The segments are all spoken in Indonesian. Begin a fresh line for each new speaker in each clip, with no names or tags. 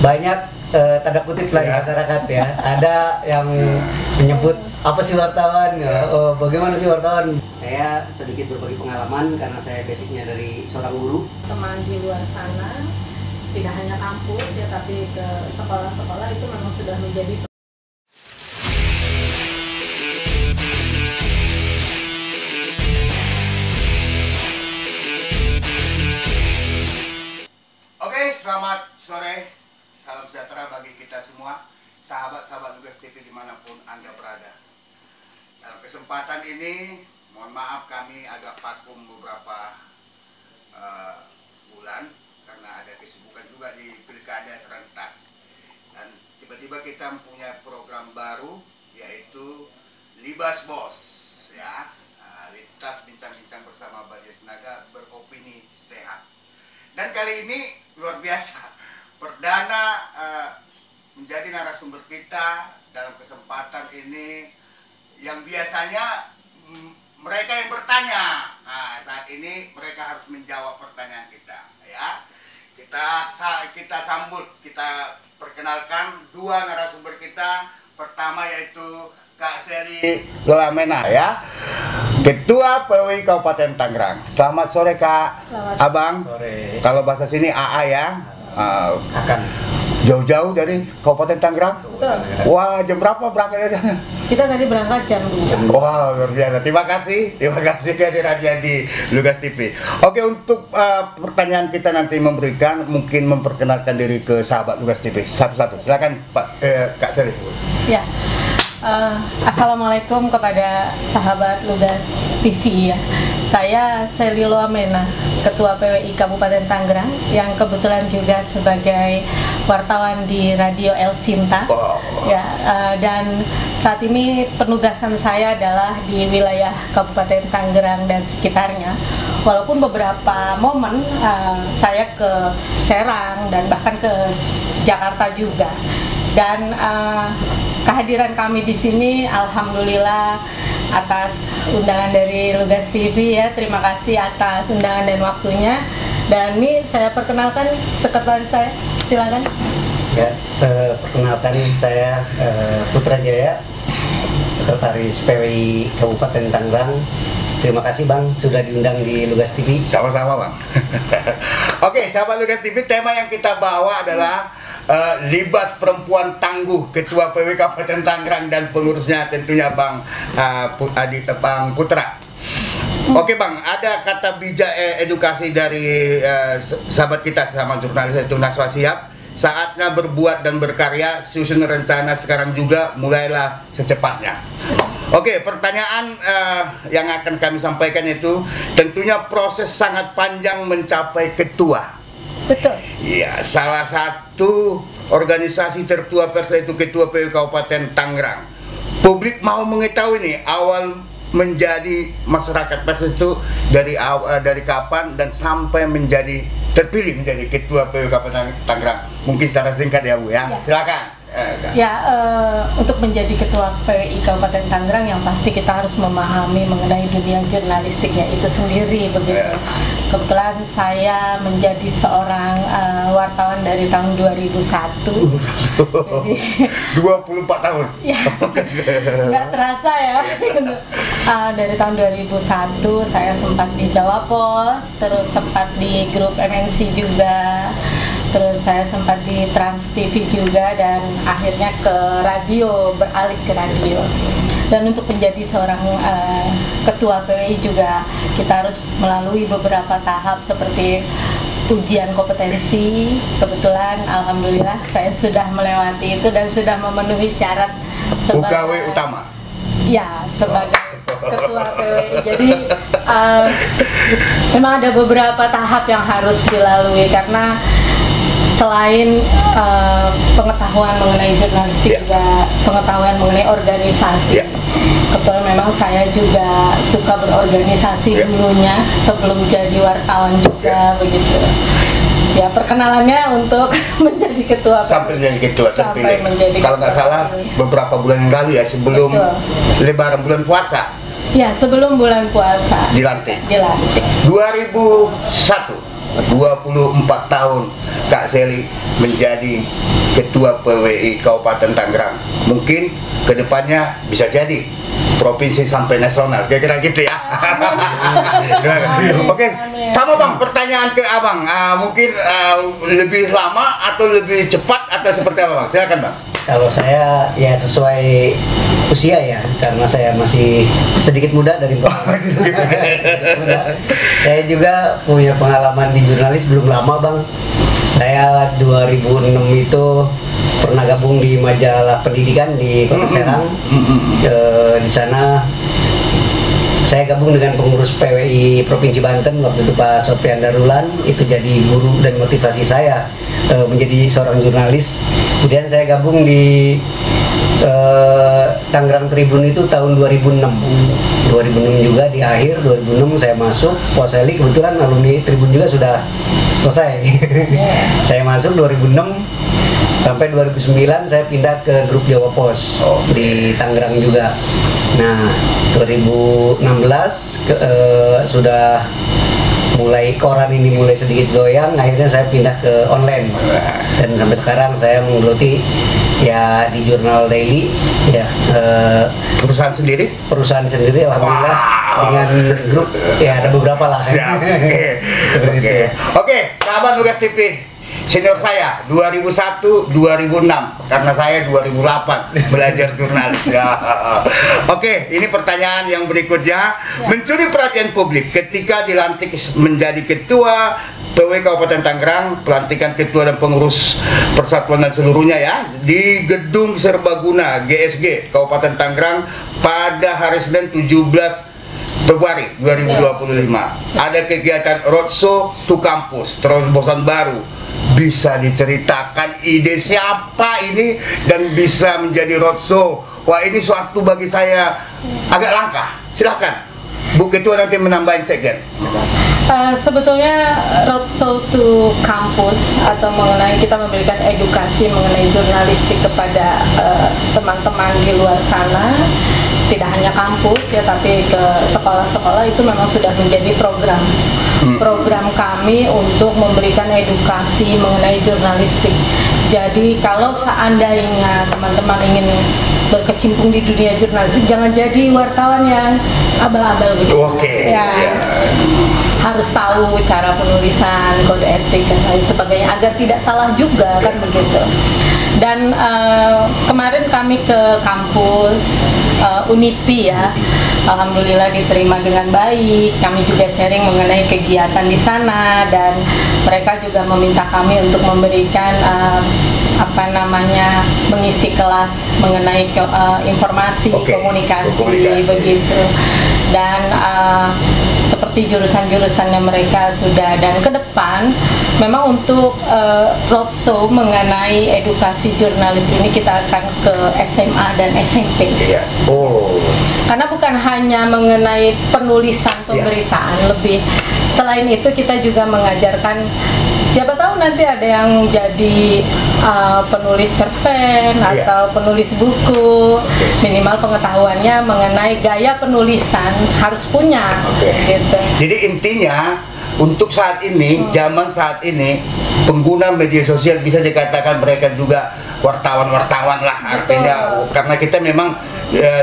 banyak tanda kutip lah di masyarakat ya. Ada yang menyebut apa sih wartawan? Bagaimana sih wartawan? Saya sedikit berbagi pengalaman karena saya basicnya dari seorang guru.
Teman di luar sana, tidak hanya kampus ya, tapi ke sekolah-sekolah itu memang sudah menjadi
Selamat sore, salam sejahtera bagi kita semua, sahabat-sahabat Lugas TV dimanapun Anda berada. Dalam kesempatan ini, mohon maaf kami agak vakum beberapa bulan karena ada kesibukan juga di pilkada serentak. Dan tiba-tiba kita mempunyai program baru, yaitu Libas Bos, ya, lintas bincang-bincang bersama Badia Sinaga beropini sehat. Dan kali ini luar biasa, perdana menjadi narasumber kita dalam kesempatan ini yang biasanya mereka yang bertanya. Nah, saat ini mereka harus menjawab pertanyaan kita, ya. Kita sambut, kita perkenalkan dua narasumber kita. Pertama yaitu Kak Seli Loamena, ya, Ketua PWI Kabupaten Tangerang. Selamat sore Kak.
Selamat
Abang.
Sore.
Kalau bahasa sini AA ya.
Akan
Jauh-jauh dari Kabupaten Tangerang.
betul.
Wah, jam berapa berangkatnya?
Kita tadi berangkat jam 2.
Wah, luar biasa. Terima kasih kehadirannya di Lugas TV. Oke, untuk pertanyaan kita nanti mungkin memperkenalkan diri ke sahabat Lugas TV satu-satu. Silakan Pak Kak Seli.
Ya. Assalamualaikum kepada sahabat Lugas TV ya. Saya Seli Loamena, Ketua PWI Kabupaten Tangerang, yang kebetulan juga sebagai wartawan di Radio El Sinta.
Wow.
Ya, dan saat ini penugasan saya adalah di wilayah Kabupaten Tangerang dan sekitarnya. Walaupun beberapa momen saya ke Serang dan bahkan ke Jakarta juga. Dan kehadiran kami di sini, alhamdulillah atas undangan dari Lugas TV ya. Terima kasih atas undangan dan waktunya. Dan ini saya perkenalkan sekretaris saya, silakan.
ya, perkenalkan saya Putra Jaya, Sekretaris PWI Kabupaten Tangerang. Terima kasih Bang sudah diundang di Lugas TV.
Sama-sama Bang. Oke, sahabat Lugas TV, tema yang kita bawa adalah Libas Perempuan Tangguh, Ketua PWI Kabupaten Tangerang dan pengurusnya tentunya Bang Bang Putra. Oke Bang, ada kata bijak edukasi dari sahabat kita sama jurnalis itu Naswa Siap. Saatnya berbuat dan berkarya, susun rencana sekarang juga, mulailah secepatnya. Oke, pertanyaan yang akan kami sampaikan itu tentunya proses sangat panjang mencapai ketua.
Betul.
Iya, salah satu organisasi tertua Persa itu Ketua PWI Kabupaten Tangerang. Publik mau mengetahui nih awal menjadi masyarakat Persa itu dari kapan dan sampai menjadi terpilih menjadi Ketua PWI Kabupaten Tangerang. Mungkin secara singkat ya Bu ya. Silakan.
Ya, untuk menjadi Ketua PWI Kabupaten Tangerang yang pasti kita harus memahami mengenai dunia jurnalistiknya itu sendiri begitu. Kebetulan saya menjadi seorang wartawan dari tahun 2001. Jadi
24 tahun.
Ya, nggak terasa ya. Dari tahun 2001 saya sempat di Jawa Pos, terus sempat di grup MNC juga. Terus saya sempat di Trans TV juga dan akhirnya ke radio, beralih ke radio. Dan untuk menjadi seorang ketua PWI juga kita harus melalui beberapa tahap seperti ujian kompetensi. Kebetulan alhamdulillah saya sudah melewati itu dan sudah memenuhi syarat sebagai
UKW utama.
Ya, sebagai ketua PWI. Jadi memang ada beberapa tahap yang harus dilalui karena selain pengetahuan mengenai jurnalistik juga pengetahuan mengenai organisasi. Kebetulan memang saya juga suka berorganisasi dulunya sebelum jadi wartawan juga begitu. Ya, perkenalannya untuk menjadi ketua
sampai menjadi ketua terpilih. Kalau nggak salah beberapa bulan yang lalu ya, sebelum Lebaran bulan puasa.
Ya, sebelum bulan puasa.
Dilantik.
2001.
24 tahun Kak Sally menjadi Ketua PWI Kabupaten Tangerang. Mungkin kedepannya bisa jadi provinsi sampai nasional, kira-kira gitu ya. Oke, sama Bang, pertanyaan ke Abang, mungkin lebih lama atau lebih cepat atau seperti apa Bang? Silakan Bang.
Kalau saya ya sesuai usia ya, karena saya masih sedikit muda dari Saya juga punya pengalaman di jurnalis belum lama Bang. Saya 2006 itu pernah gabung di majalah pendidikan di Kota Serang. Di sana saya gabung dengan pengurus PWI Provinsi Banten waktu itu Pak Sofian Darulan, itu jadi guru dan motivasi saya menjadi seorang jurnalis. Kemudian saya gabung di Tangerang Tribun itu tahun 2006 juga, di akhir 2006 saya masuk. Pak Sally kebetulan alumni Tribun juga sudah selesai. Saya masuk 2006 sampai 2009 saya pindah ke grup Jawa Pos di Tangerang juga. Nah 2016 sudah mulai koran ini mulai sedikit goyang, akhirnya saya pindah ke online dan sampai sekarang saya menggeluti ya di jurnal daily ya.
Perusahaan sendiri alhamdulillah. Dengan grup ya ada beberapa lah. Siap. Oke, sahabat Nugas TV, senior saya 2001-2006 karena saya 2008 belajar jurnalis ya. Oke, ini pertanyaan yang berikutnya. Mencuri perhatian publik ketika dilantik menjadi ketua PWI Kabupaten Tangerang, pelantikan ketua dan pengurus persatuan dan seluruhnya ya, di Gedung Serbaguna GSG Kabupaten Tangerang pada hari Senin 17 Februari 2025. Ada kegiatan roadshow to kampus terobosan baru. Bisa diceritakan ide siapa ini dan bisa menjadi roadshow? Wah, ini suatu bagi saya agak langka. Silakan Bu Ketua nanti menambahin segen.
Sebetulnya roadshow to kampus atau mengenai kita memberikan edukasi mengenai jurnalistik kepada teman-teman di luar sana, tidak hanya kampus ya, tapi ke sekolah-sekolah, itu memang sudah menjadi program kami untuk memberikan edukasi mengenai jurnalistik. Jadi kalau seandainya teman-teman ingin berkecimpung di dunia jurnalistik, jangan jadi wartawan yang abal-abal begitu. Ya. Harus tahu cara penulisan, kode etik dan lain sebagainya agar tidak salah juga kan begitu. Dan kemarin kami ke kampus Unipi ya, alhamdulillah diterima dengan baik. Kami juga sharing mengenai kegiatan di sana dan mereka juga meminta kami untuk memberikan mengisi kelas mengenai informasi, komunikasi begitu. Dan seperti jurusan-jurusannya mereka sudah, dan ke depan memang untuk roadshow mengenai edukasi jurnalis ini kita akan ke SMA dan SMP. Karena bukan hanya mengenai penulisan pemberitaan, lebih selain itu kita juga mengajarkan, siapa tahu nanti ada yang jadi penulis cerpen atau penulis buku, minimal pengetahuannya mengenai gaya penulisan harus punya. Gitu.
Jadi intinya untuk saat ini, zaman saat ini, pengguna media sosial bisa dikatakan mereka juga wartawan-wartawan lah. Artinya karena kita memang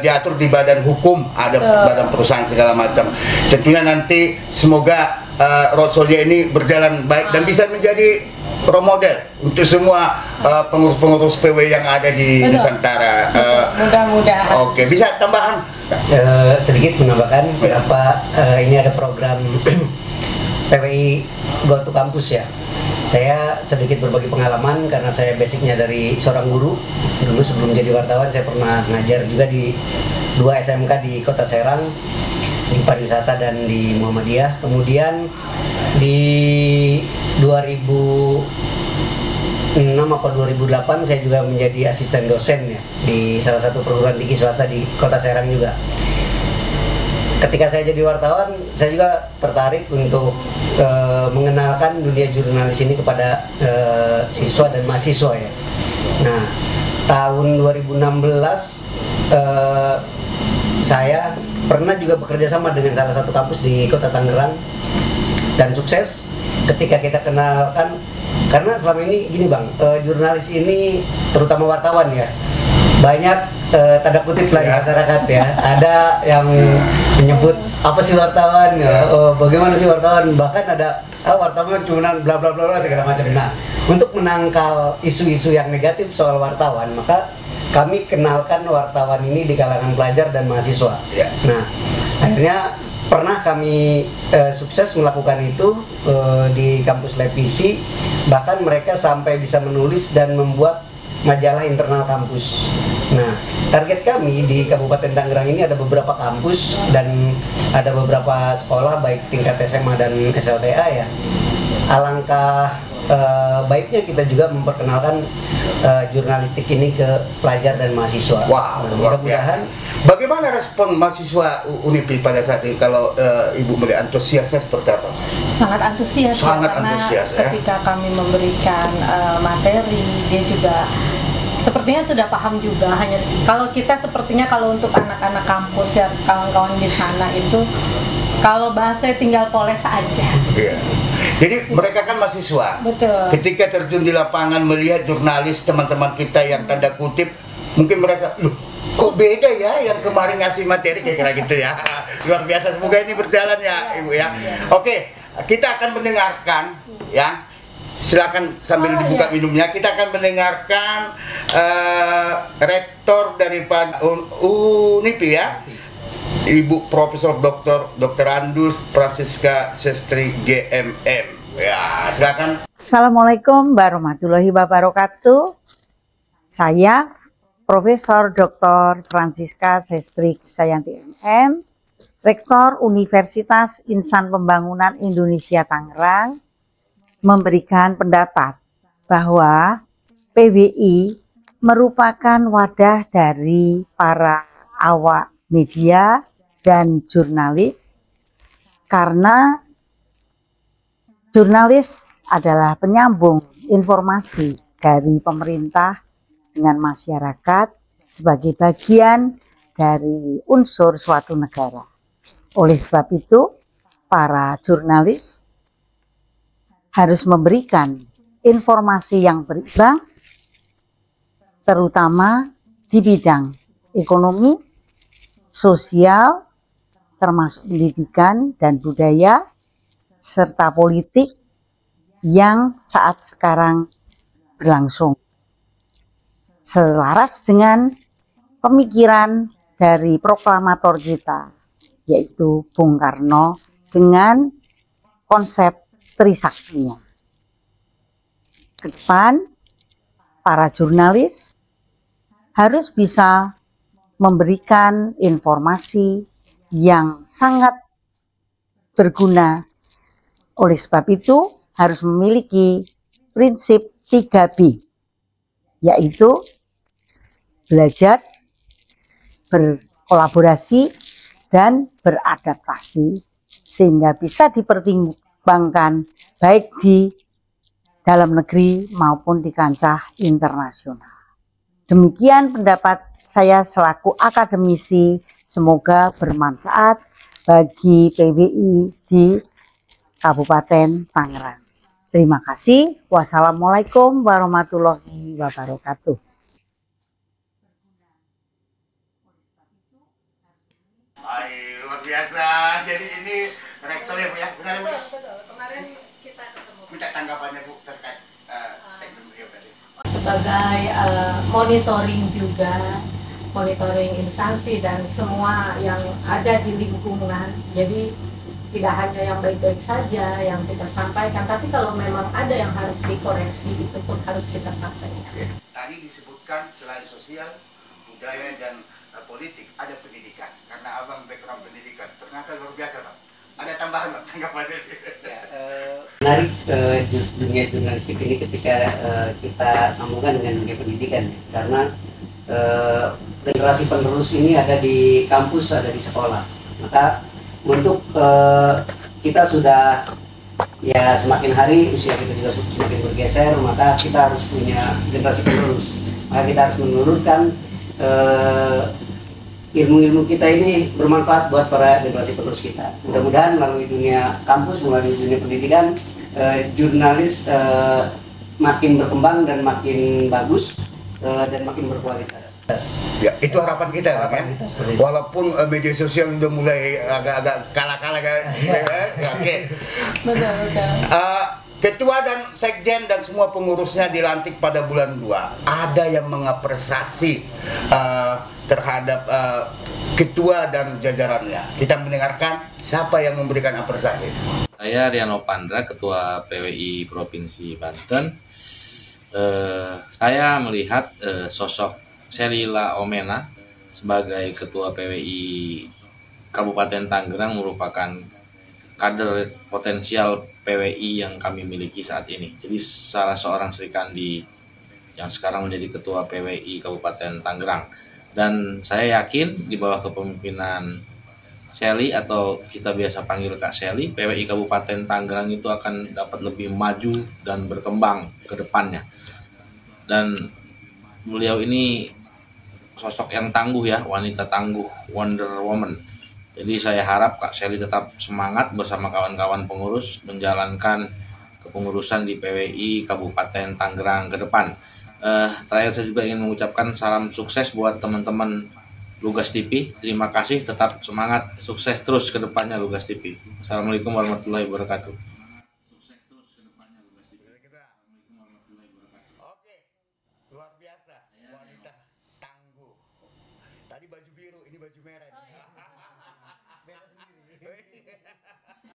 diatur di badan hukum, ada badan perusahaan segala macam. Tentunya nanti semoga roadshow-nya ini berjalan baik dan bisa menjadi role model untuk semua pengurus-pengurus PW yang ada di Nusantara.
Mudah-mudahan.
Oke, bisa tambahan?
Sedikit menambahkan, kenapa ini ada program PWI Go to Campus ya. Saya sedikit berbagi pengalaman karena saya basicnya dari seorang guru. Dulu sebelum jadi wartawan saya pernah ngajar juga di 2 SMK di Kota Serang, di pariwisata dan di Muhammadiyah. Kemudian di 2006 atau 2008 saya juga menjadi asisten dosen ya di salah satu perguruan tinggi swasta di Kota Serang juga. Ketika saya jadi wartawan, saya juga tertarik untuk mengenalkan dunia jurnalis ini kepada siswa dan mahasiswa ya. Nah, tahun 2016 saya pernah juga bekerja sama dengan salah satu kampus di Kota Tangerang dan sukses. ketika kita kenalkan, karena selama ini gini Bang, jurnalis ini terutama wartawan ya, banyak tanda kutip lah di masyarakat ya, ada yang menyebut apa sih wartawan ya, bagaimana sih wartawan, bahkan ada wartawan cuma bla bla bla segala macam. Nah, untuk menangkal isu-isu yang negatif soal wartawan, maka kami kenalkan wartawan ini di kalangan pelajar dan mahasiswa. Nah, akhirnya pernah kami sukses melakukan itu di kampus Lepisi, bahkan mereka sampai bisa menulis dan membuat majalah internal kampus. Nah, target kami di Kabupaten Tangerang ini ada beberapa kampus dan ada beberapa sekolah baik tingkat SMA dan SLTA ya. Alangkah baiknya kita juga memperkenalkan jurnalistik ini ke pelajar dan mahasiswa.
Wow,
mudah-mudahan.
Bagaimana respon mahasiswa UNIPI pada saat ini? Kalau Ibu melihat antusiasnya seperti apa?
Sangat antusias,
sangat
karena
antusias,
ketika kami memberikan materi, dia juga sepertinya sudah paham juga. Hanya kalau kita sepertinya kalau untuk anak-anak kampus ya, kawan-kawan di sana itu kalau bahasa tinggal poles aja.
Iya. Jadi mereka kan mahasiswa.
Betul.
Ketika terjun di lapangan melihat jurnalis teman-teman kita yang tanda kutip, mungkin mereka, loh, kok beda ya yang kemarin ngasih materi kayak kira gitu ya. Luar biasa, semoga ini berjalan ya Ibu ya. Oke, kita akan mendengarkan ya. Silakan sambil dibuka minumnya. Kita akan mendengarkan rektor dari UNIPI ya, Ibu Profesor Dr. Andus Prasiska Sestri GMM. Ya, silakan.
Assalamualaikum warahmatullahi wabarakatuh. Saya Profesor Dr. Prasiska Sestri Sayanti MM, Rektor Universitas Insan Pembangunan Indonesia Tangerang, memberikan pendapat bahwa PWI merupakan wadah dari para awak media dan jurnalis, karena jurnalis adalah penyambung informasi dari pemerintah dengan masyarakat sebagai bagian dari unsur suatu negara. Oleh sebab itu, para jurnalis harus memberikan informasi yang berimbang, terutama di bidang ekonomi, sosial, termasuk pendidikan dan budaya, serta politik yang saat sekarang berlangsung. Selaras dengan pemikiran dari proklamator kita, yaitu Bung Karno, dengan konsep Trisaktinya. Ke depan, para jurnalis harus bisa memberikan informasi yang sangat berguna. Oleh sebab itu, harus memiliki prinsip 3B, yaitu belajar, berkolaborasi, dan beradaptasi, sehingga bisa dipertimbangkan baik di dalam negeri maupun di kancah internasional. Demikian pendapat saya selaku akademisi, semoga bermanfaat bagi PWI di Kabupaten Tangerang. Terima kasih. Wassalamualaikum warahmatullahi wabarakatuh.
Ay, luar biasa. Jadi ini rektor ya Bu ya? Benar Bu?
Betul. Kemarin kita ketemu.
Minta tanggapannya Bu terkait statement beliau tadi.
Sebagai monitoring juga, monitoring instansi dan semua yang ada di lingkungan. Jadi tidak hanya yang baik-baik saja yang kita sampaikan, tapi kalau memang ada yang harus dikoreksi, itu pun harus kita sampaikan.
Tadi disebutkan selain sosial, budaya dan politik, ada pendidikan. Karena Abang background pendidikan, ternyata luar biasa Bang. Ada tambahan Bang, tanggapannya?
Ya, menarik dunia jurnalistik ini ketika kita sambungkan dengan dunia pendidikan, karena generasi penerus ini ada di kampus, ada di sekolah. Maka untuk kita sudah ya semakin hari usia kita juga semakin bergeser, maka kita harus punya generasi penerus. Maka kita harus menurunkan ilmu-ilmu kita ini bermanfaat buat para generasi penerus kita. Mudah-mudahan melalui dunia kampus, melalui dunia pendidikan, jurnalis makin berkembang dan makin bagus dan makin berkualitas.
Ya, itu harapan kita Bang,
Harapan
ya.
kita seperti itu.
Walaupun media sosial udah mulai agak-agak kalah-kalah kan. Ya, oke.
Betul, betul.
Ketua dan sekjen dan semua pengurusnya dilantik pada bulan 2. Ada yang mengapresiasi terhadap ketua dan jajarannya. Kita mendengarkan siapa yang memberikan apresiasi.
Saya Riano Pandra, Ketua PWI Provinsi Banten. Saya melihat sosok Shelila Omena sebagai Ketua PWI Kabupaten Tangerang merupakan kader potensial PWI yang kami miliki saat ini. Jadi salah seorang Sri Kandi yang sekarang menjadi Ketua PWI Kabupaten Tangerang. Dan saya yakin di bawah kepemimpinan Shelly atau kita biasa panggil Kak Shelly, PWI Kabupaten Tangerang itu akan dapat lebih maju dan berkembang ke depannya. Dan beliau ini sosok yang tangguh ya, wanita tangguh, Wonder Woman. Jadi saya harap Kak Shelly tetap semangat bersama kawan-kawan pengurus menjalankan kepengurusan di PWI Kabupaten Tangerang ke depan. Terakhir saya juga ingin mengucapkan salam sukses buat teman-teman Lugas TV. Terima kasih, tetap semangat, sukses terus ke depannya Lugas TV. Assalamualaikum warahmatullahi wabarakatuh.
Oke, luar biasa, wanita tangguh. Tadi baju biru, ini baju merah.
Beda sendiri.